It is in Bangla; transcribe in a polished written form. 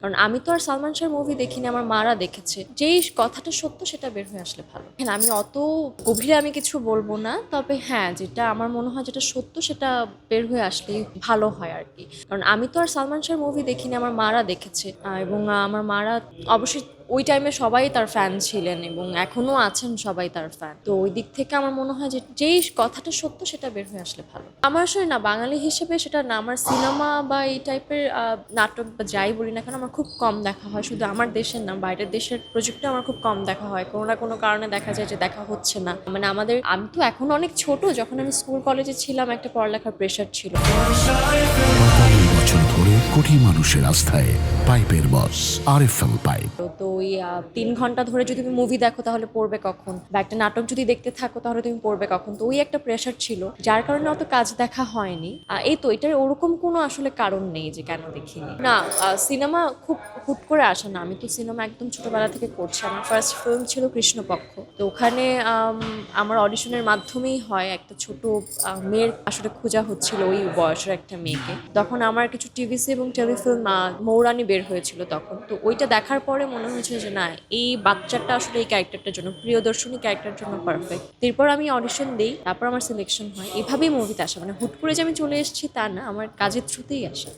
কারণ আমি তো আর সালমান শাহর মুভি দেখিনি, আমার মারা দেখেছে। যেই কথাটা সত্য সেটা বের হয়ে আসলে ভালো। হ্যাঁ, আমি অত গভীরে আমি কিছু বলবো না, তবে হ্যাঁ, যেটা আমার মনে হয় যেটা সত্য সেটা বের হয়ে আসলেই ভালো হয় আর কি। কারণ আমি তো আর সালমান শাহর মুভি দেখিনি, আমার মারা দেখেছে। এবং আমার মারা অবশ্যই ওই টাইমে সবাই তার ফ্যান ছিলেন এবং এখনো আছেন সবাই তার ফ্যান। তো ওই দিক থেকে আমার মনে হয় যে যেই কথাটা সত্য সেটা বের হয়ে আসলে ভালো। আমার আসলে না, বাঙালি হিসেবে সেটা না, আমার সিনেমা বা এই টাইপের নাটক বা যাই বলি না কেন আমার খুব কম দেখা হয়। শুধু আমার দেশের না, বাইরের দেশের প্রযুক্তি আমার খুব কম দেখা হয়। কোনো না কোনো কারণে দেখা যায় যে দেখা হচ্ছে না। মানে আমি তো এখন অনেক ছোট, যখন আমি স্কুল কলেজে ছিলাম একটা পড়ালেখার প্রেশার ছিল। ৪৫ বছর ধরে কোটি মানুষের আস্থায় পাইপের বস আরএফএল পাইপ। তো ওই 3 ঘন্টা ধরে যদি তুমি মুভি দেখো তাহলে পড়বে কখন, বা একটা নাটক যদি দেখতে থাকো তাহলে তুমি পড়বে কখন। তো ওই একটা প্রেশার ছিল, যার কারণে অত কাজ দেখা হয়নি। এই তো এটার ওরকম কোনো আসলে কারণ নেই যে কেন দেখিনি না। সিনেমা খুব হুট করে আসে না, আমি তো সিনেমা একদম ছোটবেলা থেকে করছি। আমার ফার্স্ট ফিল্ম ছিল কৃষ্ণপক্ষ। তো ওখানে আমার অডিশনের মাধ্যমেই হয়, একটা ছোট মেয়ের আসলে খোঁজা হচ্ছিল ওই বয়সের একটা মেয়েকে। তখন আমার কিছু টিভিসি এবং টেলিফিল্ম মৌরানি বের হয়েছিল তখন। তো ওইটা দেখার পরে মনে হয়েছে যে না, এই বাচ্চাটা আসলে এই ক্যারেক্টারটার জন্য, প্রিয়দর্শনী ক্যারেক্টারের জন্য পারফেক্ট। এরপর আমি অডিশন দিই, তারপর আমার সিলেকশন হয়। এভাবেই মুভিতে আসা, মানে হুট করে যে আমি চলে এসেছি তা না, আমার কাজের থ্রুতেই আসা।